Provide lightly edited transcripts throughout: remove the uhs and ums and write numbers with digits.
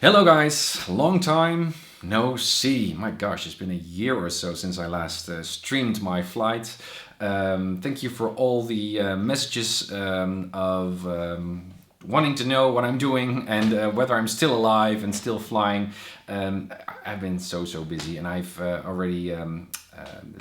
Hello guys, long time no see. My gosh, it's been a year or so since I last streamed my flight. Thank you for all the messages of wanting to know what I'm doing and whether I'm still alive and still flying. I've been so busy, and I've already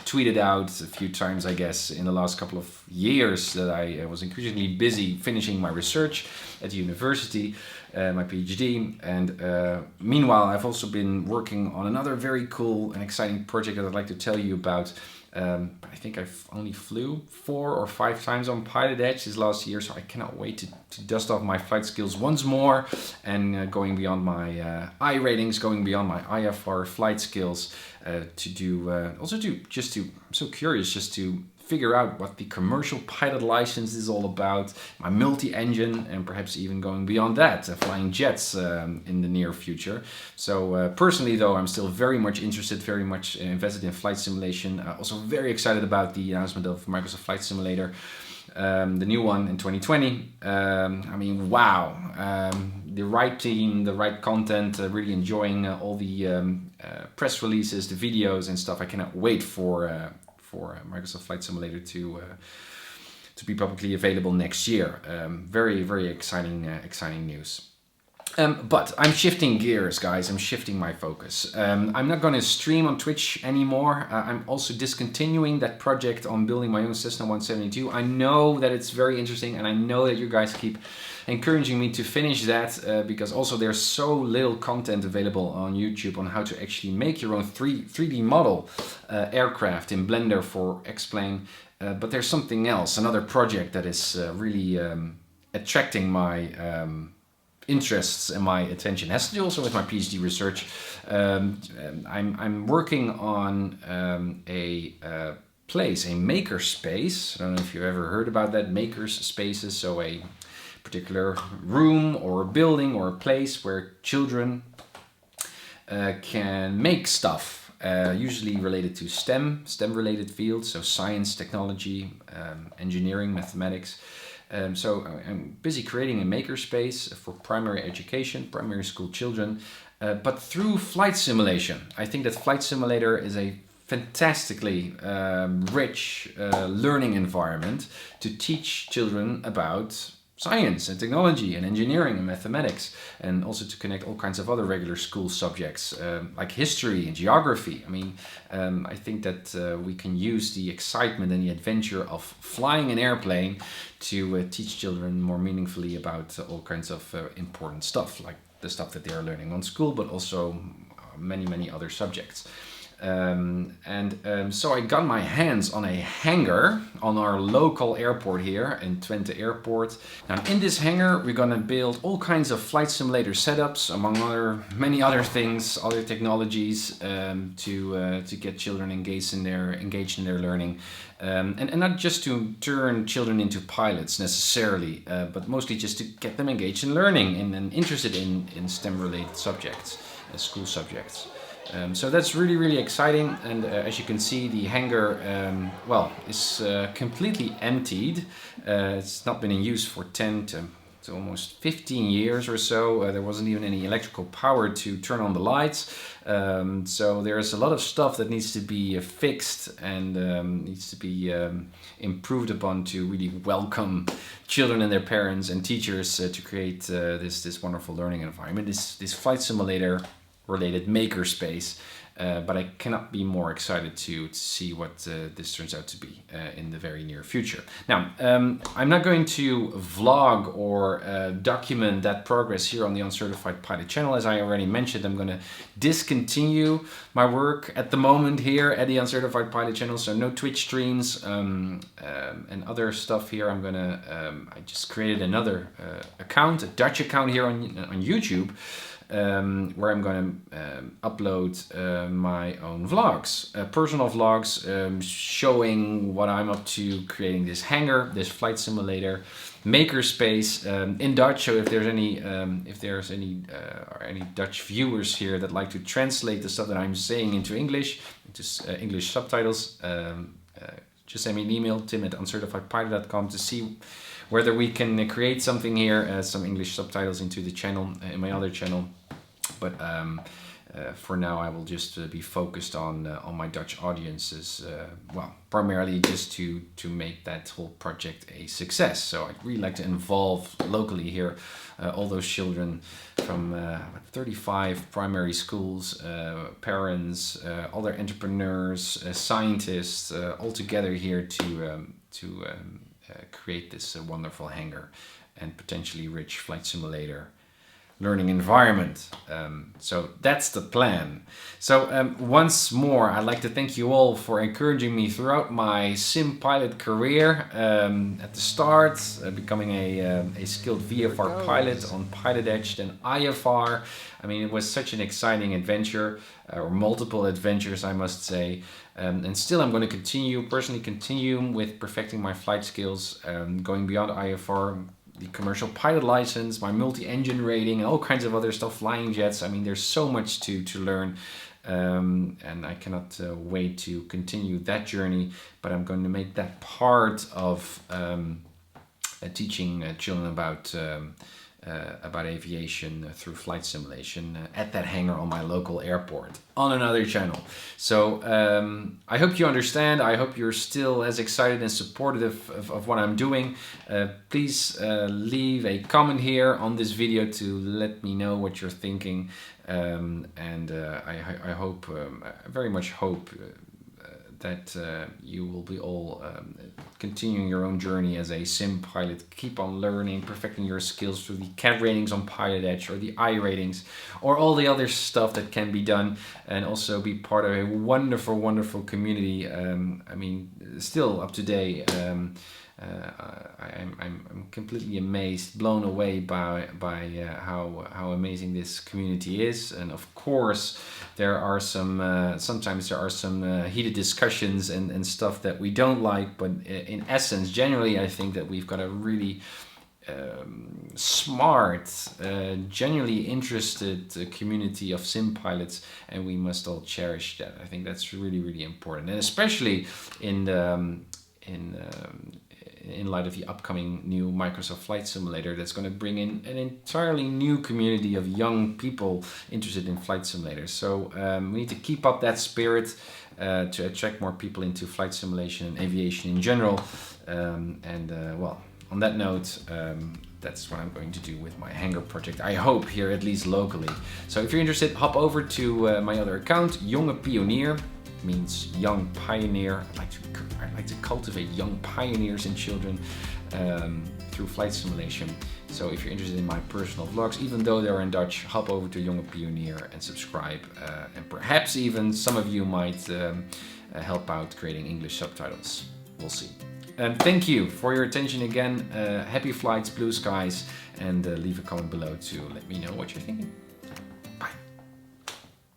tweeted out a few times, I guess, in the last couple of years that I was increasingly busy finishing my research at the university, my PhD, and meanwhile I've also been working on another very cool and exciting project that I'd like to tell you about. But I think I've only flew 4 or 5 times on PilotEdge this last year, so I cannot wait to dust off my flight skills once more and going beyond my I ratings, going beyond my IFR flight skills to do I'm so curious just to figure out what the commercial pilot license is all about, my multi-engine, and perhaps even going beyond that, flying jets in the near future. So personally though, I'm still very much interested, very much invested in flight simulation. Also very excited about the announcement of Microsoft Flight Simulator, the new one in 2020. I mean, wow, the right team, the right content, really enjoying all the press releases, the videos and stuff. I cannot wait for Microsoft Flight Simulator to be publicly available next year. Very exciting news. But I'm shifting gears, guys. I'm shifting my focus. I'm not going to stream on Twitch anymore. I'm also discontinuing that project on building my own Cessna 172. I know that it's very interesting, and I know that you guys keep encouraging me to finish that because also there's so little content available on YouTube on how to actually make your own 3D model aircraft in Blender for X-Plane. But there's something else, another project that is really attracting my interests and my attention. It has to do also with my PhD research. I'm working on a maker space. I don't know if you've ever heard about that, makers spaces. So a particular room or a building or a place where children can make stuff, usually related to STEM related fields, so science, technology, engineering, mathematics. So I'm busy creating a makerspace for primary education, primary school children, but through flight simulation. I think that Flight Simulator is a fantastically rich learning environment to teach children about science and technology and engineering and mathematics, and also to connect all kinds of other regular school subjects like history and geography. I mean, I think that we can use the excitement and the adventure of flying an airplane to teach children more meaningfully about all kinds of important stuff, like the stuff that they are learning on school, but also many other subjects. So I got my hands on a hangar on our local airport here in Twente Airport. Now in this hangar we're gonna build all kinds of flight simulator setups, among many other things, other technologies, to get children engaged in their learning, and not just to turn children into pilots necessarily, but mostly just to get them engaged in learning and interested in STEM related subjects, school subjects. So that's really exciting, and as you can see, the hangar is completely emptied. It's not been in use for 10 to almost 15 years or so. There wasn't even any electrical power to turn on the lights. So there's a lot of stuff that needs to be fixed and needs to be improved upon to really welcome children and their parents and teachers to create this wonderful learning environment, this flight simulator related makerspace, but I cannot be more excited to see what this turns out to be in the very near future. Now, I'm not going to vlog or document that progress here on the Uncertified Pilot channel. As I already mentioned, I'm going to discontinue my work at the moment here at the Uncertified Pilot channel, so no Twitch streams and other stuff here. I just created another account, a Dutch account here on YouTube, where I'm going to upload my own vlogs, personal vlogs, showing what I'm up to creating this hangar, this flight simulator makerspace in Dutch. So if there's any Dutch viewers here that like to translate the stuff that I'm saying into English, into English subtitles, just send me an email, tim@uncertifiedpilot.com, to see whether we can create something here, some English subtitles into the channel, in my other channel. but for now I will just be focused on my Dutch audiences, well, primarily just to make that whole project a success. So I'd really like to involve locally here all those children from 35 primary schools, parents, other entrepreneurs, scientists, all together here to create this wonderful hangar and potentially rich flight simulator learning environment. So that's the plan. So once more, I'd like to thank you all for encouraging me throughout my sim pilot career. At the start, becoming a skilled VFR pilot on PilotEdge, then IFR. I mean, it was such an exciting adventure, or multiple adventures, I must say. And still I'm going to personally continue with perfecting my flight skills, going beyond IFR, the commercial pilot license, my multi-engine rating, and all kinds of other stuff, flying jets. I mean, there's so much to learn, and I cannot wait to continue that journey, but I'm going to make that part of teaching children about aviation through flight simulation at that hangar on my local airport on another channel. So I hope you understand. I hope you're still as excited and supportive of what I'm doing. Please leave a comment here on this video to let me know what you're thinking, and I hope, I very much hope that you will be all continuing your own journey as a sim pilot. Keep on learning, perfecting your skills through the CAD ratings on PilotEdge, or the I ratings, or all the other stuff that can be done, and also be part of a wonderful, wonderful community. I mean, still up to date. I'm completely amazed, blown away by how amazing this community is. And of course, there are sometimes there are some heated discussions and stuff that we don't like. But in essence, generally, I think that we've got a really smart, genuinely interested community of sim pilots, and we must all cherish that. I think that's really, really important, and especially in light of the upcoming new Microsoft Flight Simulator, that's going to bring in an entirely new community of young people interested in flight simulators. So we need to keep up that spirit to attract more people into flight simulation and aviation in general. Well, on that note, that's what I'm going to do with my hangar project, I hope, here at least locally. So if you're interested, hop over to my other account, Jonge Pionier. Means young pioneer. I like to cultivate young pioneers in children through flight simulation. So if you're interested in my personal vlogs, even though they're in Dutch, hop over to Jonge Pionier and subscribe. And perhaps even some of you might help out creating English subtitles. We'll see. Thank you for your attention again. Happy flights, blue skies, and leave a comment below to let me know what you're thinking.